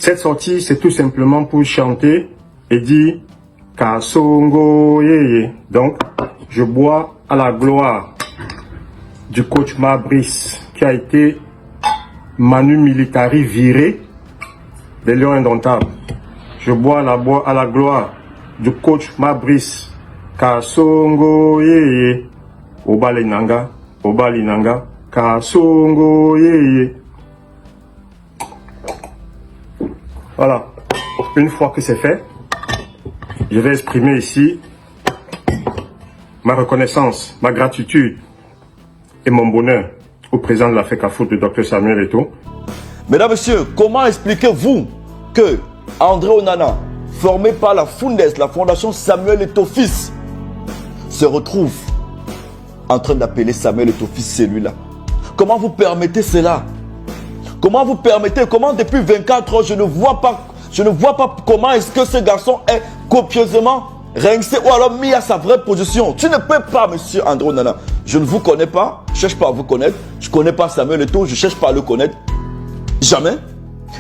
Cette sortie, c'est tout simplement pour chanter et dire Kasongo Yeye. Donc, je bois à la gloire du coach Mabrice, qui a été Manu Militari viré des Lions Indomptables. Je bois à la gloire du coach Mabrice, Kasongo Yeye. Obali Nanga, Kasongo Yeye. Voilà. Une fois que c'est fait, je vais exprimer ici ma reconnaissance, ma gratitude et mon bonheur au président de la FECAFOOT, le Dr Samuel Eto'o. Mesdames, Messieurs, comment expliquez-vous que André Onana, formé par la FUNDES, la Fondation Samuel Eto'o Fils, se retrouve en train d'appeler Samuel Eto'o Fils celui-là? Comment vous permettez cela? Comment vous permettez? Comment depuis 24 ans, je ne vois pas comment est-ce que ce garçon est copieusement rincé ou alors mis à sa vraie position. Tu ne peux pas, monsieur André Onana. Je ne vous connais pas, je ne cherche pas à vous connaître. Je ne connais pas Samuel Eto'o, je ne cherche pas à le connaître. Jamais.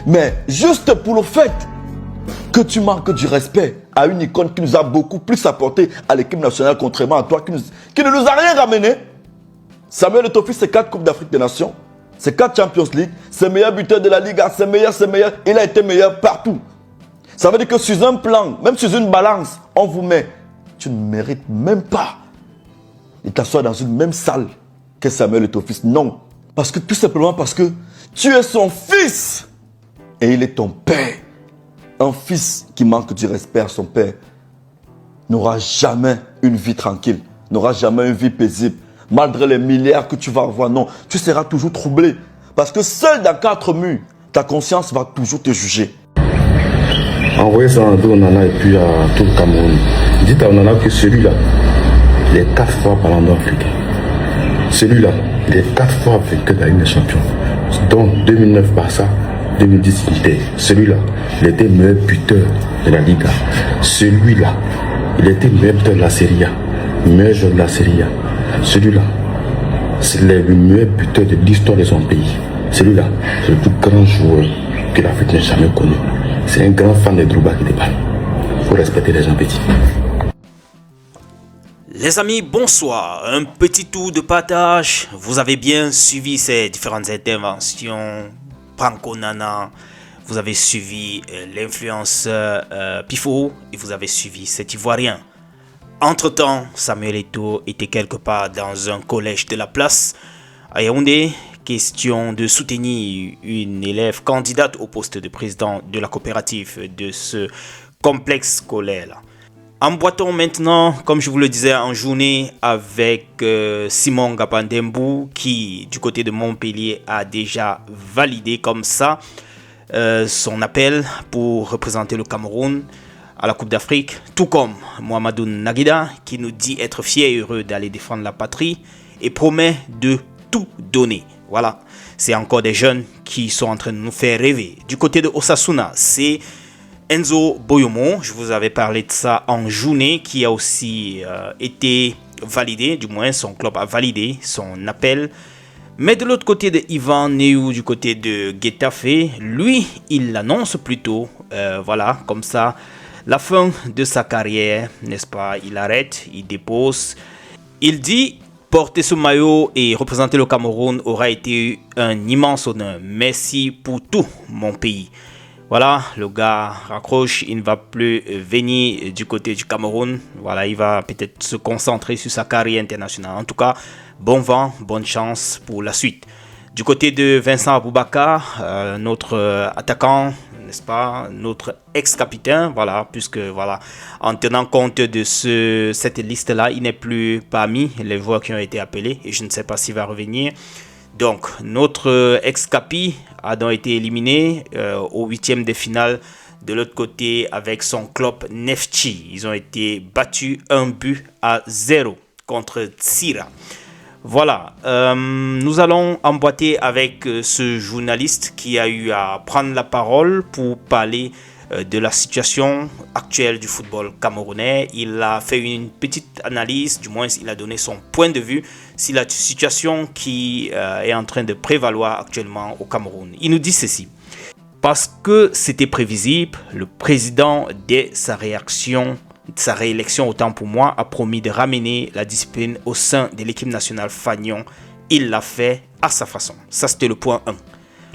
Mais juste pour le fait que tu manques du respect à une icône qui nous a beaucoup plus apporté à l'équipe nationale, contrairement à toi, qui ne nous a rien ramené. Samuel Eto'o Fils, c'est 4 Coupes d'Afrique des Nations. C'est 4 Champions League, c'est meilleur buteur de la Liga, c'est meilleur. Il a été meilleur partout. Ça veut dire que sur un plan, même sur une balance, on vous met. Tu ne mérites même pas de t'asseoir dans une même salle que Samuel Eto'o Fils. Non. Tout simplement parce que tu es son fils et il est ton père. Un fils qui manque du respect à son père n'aura jamais une vie tranquille, n'aura jamais une vie paisible. Malgré les milliards que tu vas avoir, non, tu seras toujours troublé. Parce que seul dans 4 murs, ta conscience va toujours te juger. Envoyez ça à André Onana et puis à tout le Cameroun. Dites à Onana que celui-là, il est 4 fois Ballon d'Or africain. Celui-là, il est 4 fois vainqueur de la Ligue des Champions. Donc 2009 Barça, 2010 Inter. Celui-là, il était meilleur buteur de la Liga. Celui-là, il était meilleur buteur de la Serie A, meilleur joueur de la Serie A. Celui-là, c'est le meilleur buteur de l'histoire de son pays. Celui-là, c'est le plus grand joueur que l'Afrique n'ait jamais connu. C'est un grand fan de Drouba qui déballe. Il faut respecter les gens petits. Les amis, bonsoir. Un petit tour de partage. Vous avez bien suivi ces différentes interventions. Franco Nana, vous avez suivi l'influenceur Pifo et vous avez suivi cet Ivoirien. Entre-temps, Samuel Eto'o était quelque part dans un collège de la place à Yaoundé. Question de soutenir une élève candidate au poste de président de la coopérative de ce complexe scolaire. Emboîtons maintenant, comme je vous le disais, en journée avec Simon Gapandembou qui, du côté de Montpellier, a déjà validé comme ça son appel pour représenter le Cameroun à la Coupe d'Afrique, tout comme Mohamedou Naguida qui nous dit être fier et heureux d'aller défendre la patrie et promet de tout donner. Voilà, c'est encore des jeunes qui sont en train de nous faire rêver. Du côté de Osasuna, c'est Enzo Boyomo, je vous avais parlé de ça en journée, qui a aussi été validé, du moins son club a validé son appel. Mais de l'autre côté de Ivan Neyou, du côté de Getafe, lui, il l'annonce plutôt, voilà, comme ça, la fin de sa carrière, n'est-ce pas? Il arrête, il dépose. Il dit, porter ce maillot et représenter le Cameroun aura été un immense honneur. Merci pour tout mon pays. Voilà, le gars raccroche, il ne va plus venir du côté du Cameroun. Voilà, il va peut-être se concentrer sur sa carrière internationale. En tout cas, bon vent, bonne chance pour la suite. Du côté de Vincent Aboubakar, notre attaquant, n'est-ce pas, notre ex-capitaine, voilà, puisque voilà, en tenant compte de cette liste-là, il n'est plus parmi les joueurs qui ont été appelés et je ne sais pas s'il va revenir. Donc, notre ex-capi a donc été éliminé au 8e de finale de l'autre côté avec son club Neftchi. Ils ont été battus 1-0 contre Tsira. Voilà, nous allons emboîter avec ce journaliste qui a eu à prendre la parole pour parler de la situation actuelle du football camerounais. Il a fait une petite analyse, du moins il a donné son point de vue sur la situation qui est en train de prévaloir actuellement au Cameroun. Il nous dit ceci. Parce que c'était prévisible, le président, dès sa réélection, autant pour moi, a promis de ramener la discipline au sein de l'équipe nationale Fagnon. Il l'a fait à sa façon. Ça, c'était le point 1.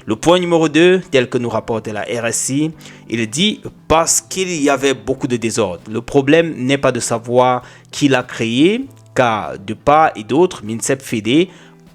Le point numéro 2, tel que nous rapporte la RSI, il dit parce qu'il y avait beaucoup de désordre. Le problème n'est pas de savoir qui l'a créé, car de part et d'autre, MINSEP Fédé,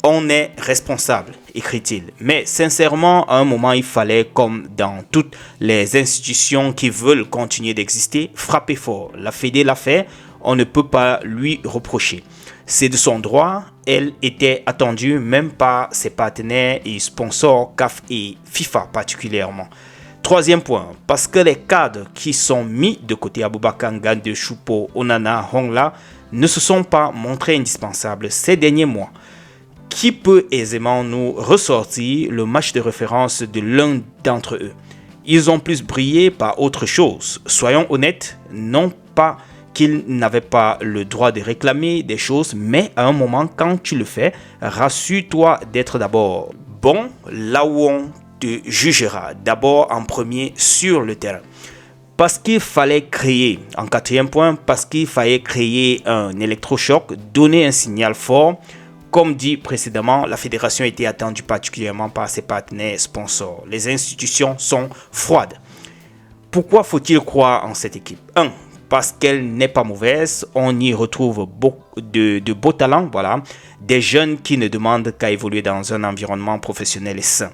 on est responsable, écrit-il. Mais sincèrement, à un moment, il fallait, comme dans toutes les institutions qui veulent continuer d'exister, frapper fort. La Fédé l'a fait, on ne peut pas lui reprocher. C'est de son droit, elle était attendue même par ses partenaires et sponsors CAF et FIFA particulièrement. Troisième point, parce que les cadres qui sont mis de côté Aboubakar Ngande, Choupo, Onana, Hongla ne se sont pas montrés indispensables ces derniers mois. Qui peut aisément nous ressortir le match de référence de l'un d'entre eux? Ils ont plus brillé par autre chose. Soyons honnêtes, non pas qu'ils n'avaient pas le droit de réclamer des choses, mais à un moment, quand tu le fais, rassure-toi d'être d'abord bon là où on te jugera, d'abord en premier sur le terrain. Parce qu'il fallait créer, en quatrième point, parce qu'il fallait créer un électrochoc, donner un signal fort. Comme dit précédemment, la fédération était attendue particulièrement par ses partenaires sponsors. Les institutions sont froides. Pourquoi faut-il croire en cette équipe? 1. Parce qu'elle n'est pas mauvaise. On y retrouve beaucoup de beaux talents. Voilà. Des jeunes qui ne demandent qu'à évoluer dans un environnement professionnel et sain.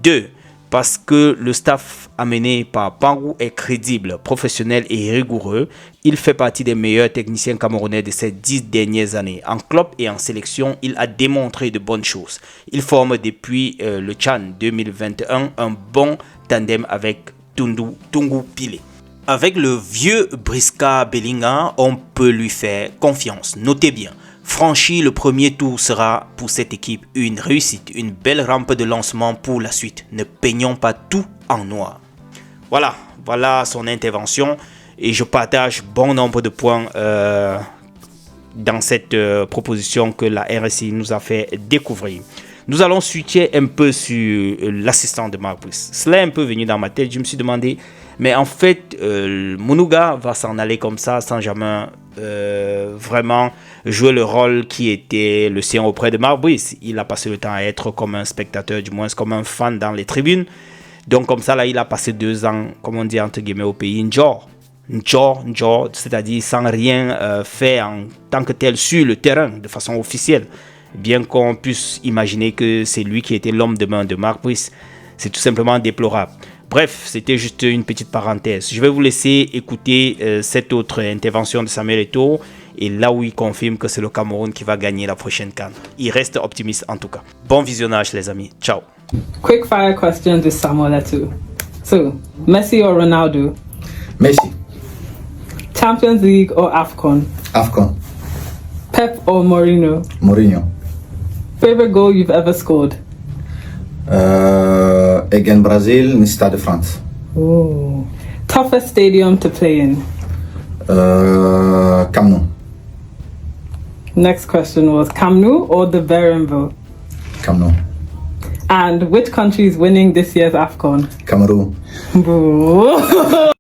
2. Parce que le staff amené par Pangou est crédible, professionnel et rigoureux. Il fait partie des meilleurs techniciens camerounais de ces 10 dernières années. En club et en sélection, il a démontré de bonnes choses. Il forme depuis le Tchad 2021 un bon tandem avec Tungu Pile. Avec le vieux Briska Bellinga, on peut lui faire confiance. Notez bien. Franchir le premier tour sera pour cette équipe une réussite, une belle rampe de lancement pour la suite. Ne peignons pas tout en noir. Voilà son intervention et je partage bon nombre de points dans cette proposition que la RSI nous a fait découvrir. Nous allons switcher un peu sur l'assistant de Marc Brice. Cela est un peu venu dans ma tête, je me suis demandé, mais en fait, Mounouga va s'en aller comme ça sans jamais vraiment jouer le rôle qui était le sien auprès de Marc Brice. Il a passé le temps à être comme un spectateur, du moins comme un fan dans les tribunes. Donc comme ça, là, il a passé 2 ans, comme on dit entre guillemets au pays, Njor, c'est-à-dire sans rien faire en tant que tel sur le terrain, de façon officielle. Bien qu'on puisse imaginer que c'est lui qui était l'homme de main de Marc Brice. C'est tout simplement déplorable. Bref, c'était juste une petite parenthèse. Je vais vous laisser écouter cette autre intervention de Samuel Eto'o et là où il confirme que c'est le Cameroun qui va gagner la prochaine CAN. Il reste optimiste en tout cas. Bon visionnage les amis. Ciao. Quick fire question to Samuel Eto'o. So, Messi or Ronaldo? Messi. Champions League or AFCON? AFCON. Pep or Mourinho? Mourinho. Favorite goal you've ever scored? Again Brazil, in Stade de France. Ooh. Toughest stadium to play in? Camp Nou. Next question was Camp Nou or the Berenville? Camp Nou. And which country is winning this year's AFCON? Cameroon. Boo.